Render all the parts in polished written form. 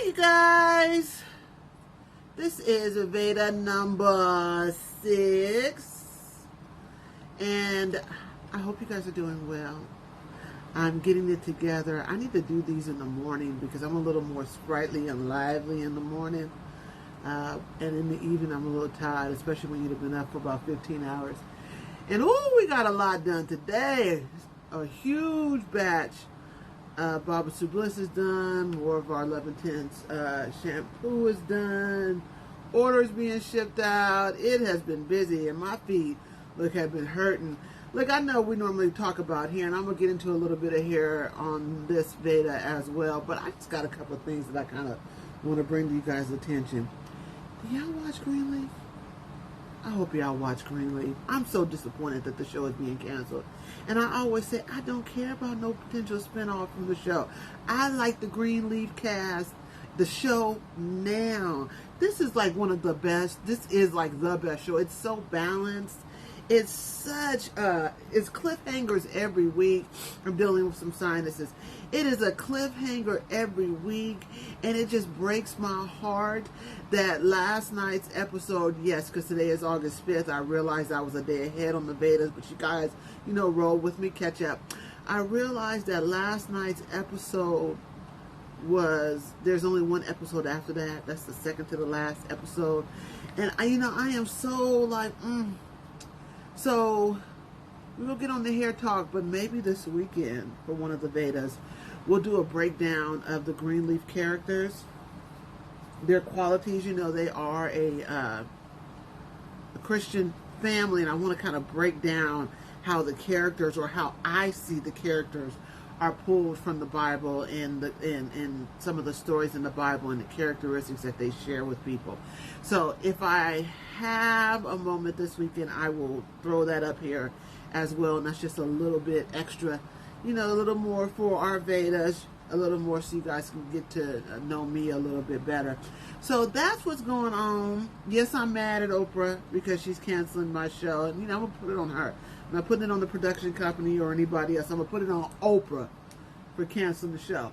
you guys, this is Veda number 6, and I hope you guys are doing well. I'm getting it together. I need to do these in the morning because I'm a little more sprightly and lively in the morning, and in the evening I'm a little tired, especially when you've been up for about 15 hours. And we got a lot done today. A huge batch. Barbara Bliss is done. More of our Love Intense shampoo is done. Orders being shipped out. It has been busy, and my feet, look, have been hurting. Look, I know we normally talk about hair, and I'm going to get into a little bit of hair on this Veda as well, but I just got a couple of things that I kind of want to bring to you guys' attention. Do y'all watch Greenleaf? I hope y'all watch Greenleaf. I'm so disappointed that the show is being canceled. And I always say, I don't care about no potential spinoff from the show. I like the Greenleaf cast, the show now. This is like one of the best. This is like the best show. It's so balanced. It's such it's cliffhangers every week. I'm dealing with some sinuses. It is a cliffhanger every week, and it just breaks my heart that last night's episode, yes, because today is August 5th, I realized I was a day ahead on the Vedas, but you guys, roll with me, catch up. I realized that last night's episode there's only one episode after that. That's the second to the last episode. And I am so like, So, we'll get on the hair talk, but maybe this weekend, for one of the Vedas, we'll do a breakdown of the Greenleaf characters, their qualities. They are a Christian family, and I want to kind of break down how the characters, or how I see the characters, are pulled from the Bible and some of the stories in the Bible and the characteristics that they share with people. So if I have a moment this weekend, I will throw that up here as well. And that's just a little bit extra, a little more for our Vedas, a little more so you guys can get to know me a little bit better. So that's what's going on. Yes, I'm mad at Oprah because she's canceling my show. And, I'm going to put it on her. I'm not putting it on the production company or anybody else. I'm going to put it on Oprah for canceling the show.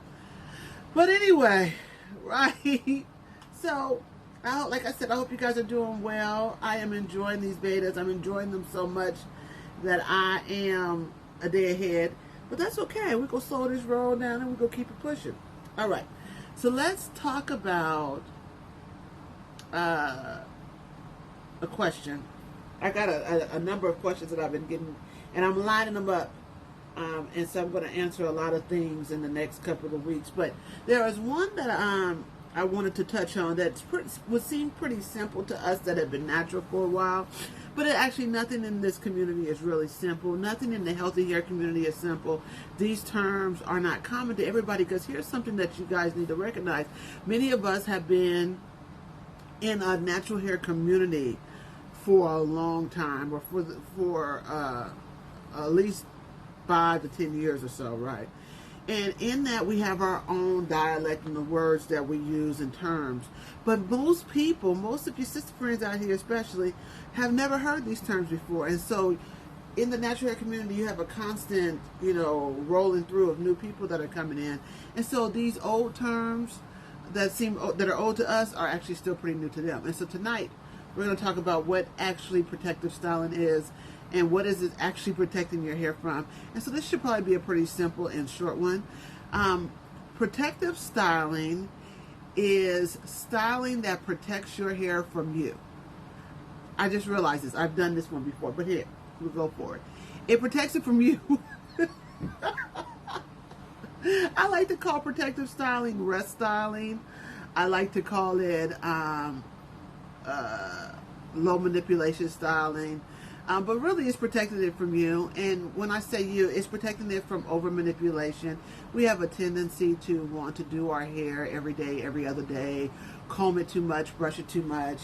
But anyway, right? So, like I said, I hope you guys are doing well. I am enjoying these Vedas. I'm enjoying them so much that I am a day ahead. But that's okay. We're going to slow this roll down and we're going to keep it pushing. All right. So let's talk about a question. I got a number of questions that I've been getting, and I'm lining them up. And so I'm going to answer a lot of things in the next couple of weeks. But there is one that I wanted to touch on that would seem pretty simple to us that have been natural for a while. But actually nothing in this community is really simple. Nothing in the healthy hair community is simple. These terms are not common to everybody, because here's something that you guys need to recognize. Many of us have been in a natural hair community for a long time, or for at least 5 to 10 years or so, right? And in that, we have our own dialect and the words that we use in terms. But most people, most of your sister friends out here especially, have never heard these terms before. And so in the natural hair community, you have a constant, rolling through of new people that are coming in. And so these old terms that are old to us are actually still pretty new to them. And so tonight, we're going to talk about what actually protective styling is, and what is it actually protecting your hair from. And so this should probably be a pretty simple and short one. Protective styling is styling that protects your hair from you. I just realized this. I've done this one before, but here, we'll go for it. It protects it from you. I like to call protective styling rest styling. I like to call it low manipulation styling. But really, it's protecting it from you. And when I say you, it's protecting it from over manipulation. We have a tendency to want to do our hair every day, every other day, comb it too much, brush it too much,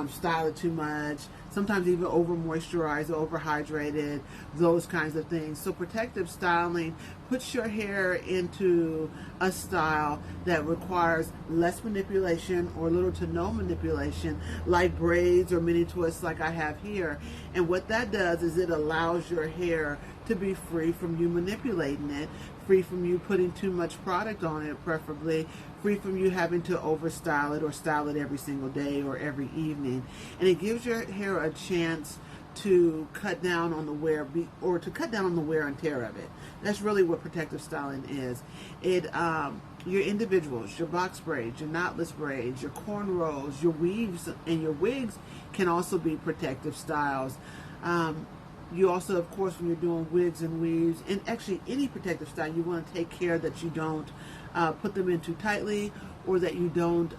style it too much, sometimes even over moisturized, over hydrated, those kinds of things. So protective styling puts your hair into a style that requires less manipulation or little to no manipulation, like braids or mini twists like I have here. And what that does is it allows your hair to be free from you manipulating it, free from you putting too much product on it, preferably free from you having to overstyle it or style it every single day or every evening. And it gives your hair a chance to cut down on the wear or to cut down on the wear and tear of it. That's really what protective styling is. Your individuals, your box braids, your knotless braids, your cornrows, your weaves, and your wigs can also be protective styles. You also, of course, when you're doing wigs and weaves, and actually any protective style, you want to take care that you don't put them in too tightly, or that you don't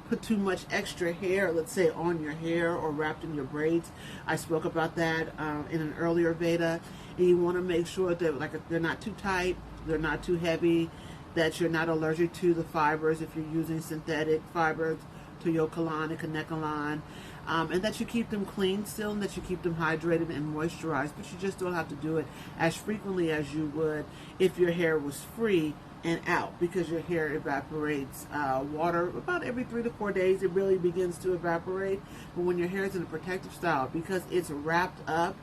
put too much extra hair, let's say, on your hair or wrapped in your braids. I spoke about that in an earlier Veda. And you want to make sure that they're not too tight, they're not too heavy, that you're not allergic to the fibers if you're using synthetic fibers, Toyokalan and Kanekalan, and that you keep them clean still, and that you keep them hydrated and moisturized, but you just don't have to do it as frequently as you would if your hair was free and out, because your hair evaporates water about every 3 to 4 days. It really begins to evaporate. But when your hair is in a protective style, because it's wrapped up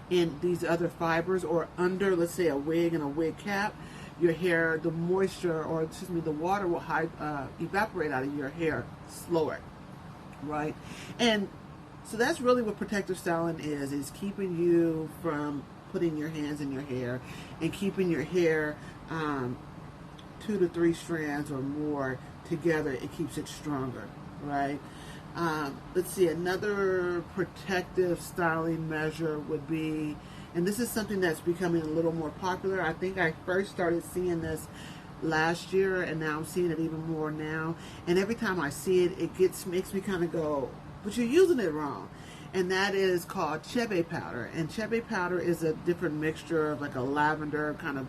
in these other fibers or under, let's say, a wig and a wig cap, your hair, the moisture, or excuse me, the water will evaporate out of your hair slower, right? And so that's really what protective styling is keeping you from putting your hands in your hair and keeping your hair 2 to 3 strands or more together. It keeps it stronger, right? Let's see, another protective styling measure would be, and this is something that's becoming a little more popular. I think I first started seeing this last year, and now I'm seeing it even more now. And every time I see it, makes me kind of go, but you're using it wrong. And that is called chebe powder. And chebe powder is a different mixture of like a lavender kind of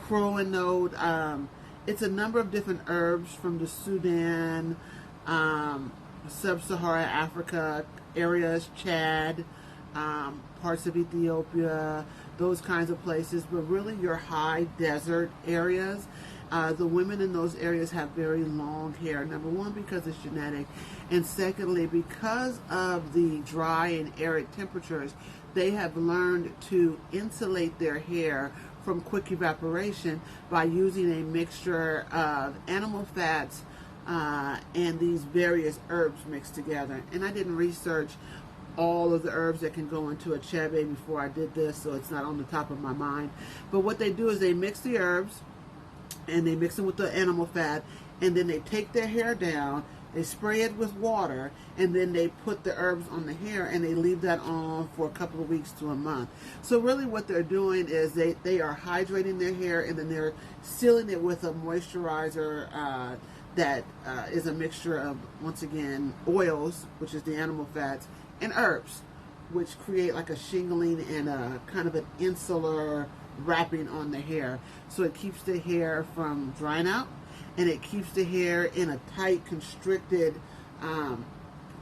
crowanote. It's a number of different herbs from the Sudan, sub-Saharan Africa areas, Chad, parts of Ethiopia, those kinds of places, but really your high desert areas. The women in those areas have very long hair, number one, because it's genetic, and secondly, because of the dry and arid temperatures, they have learned to insulate their hair from quick evaporation by using a mixture of animal fats and these various herbs mixed together. And I didn't research all of the herbs that can go into a chebe before I did this, so it's not on the top of my mind. But what they do is they mix the herbs and they mix them with the animal fat, and then they take their hair down, they spray it with water, and then they put the herbs on the hair and they leave that on for a couple of weeks to a month. So really what they're doing is they are hydrating their hair, and then they're sealing it with a moisturizer that is a mixture of, once again, oils, which is the animal fats, and herbs, which create like a shingling and a kind of an insular wrapping on the hair. So it keeps the hair from drying out, and it keeps the hair in a tight, constricted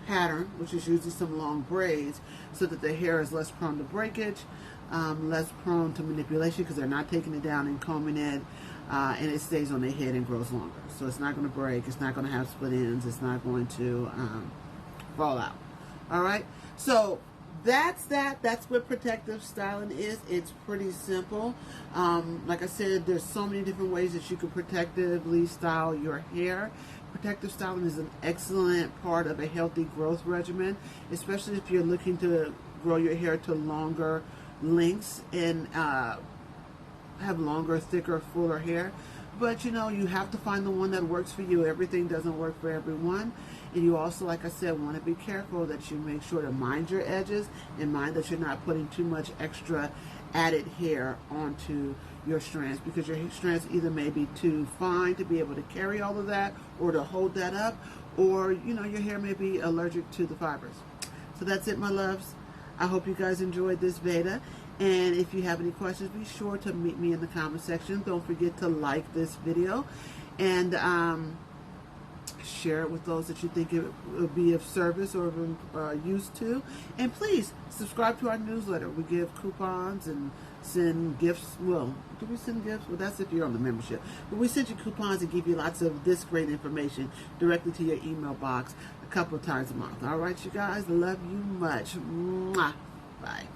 pattern, which is usually some long braids, so that the hair is less prone to breakage, less prone to manipulation, because they're not taking it down and combing it, and it stays on their head and grows longer. So it's not going to break, it's not going to have split ends, it's not going to fall out. All right, so that's what protective styling is. It's pretty simple. Like I said, there's so many different ways that you can protectively style your hair. Protective styling is an excellent part of a healthy growth regimen, especially if you're looking to grow your hair to longer lengths and have longer, thicker, fuller hair. But, you know, you have to find the one that works for you. Everything doesn't work for everyone. And you also, like I said, want to be careful that you make sure to mind your edges and mind that you're not putting too much extra added hair onto your strands, because your strands either may be too fine to be able to carry all of that or to hold that up, or, you know, your hair may be allergic to the fibers. So that's it, my loves. I hope you guys enjoyed this Veda. And if you have any questions, be sure to meet me in the comment section. Don't forget to like this video and share it with those that you think it would be of service or of use to. And please subscribe to our newsletter. We give coupons and send gifts. Well, do we send gifts? Well, that's if you're on the membership. But we send you coupons and give you lots of this great information directly to your email box a couple of times a month. All right, you guys. Love you much. Mwah. Bye.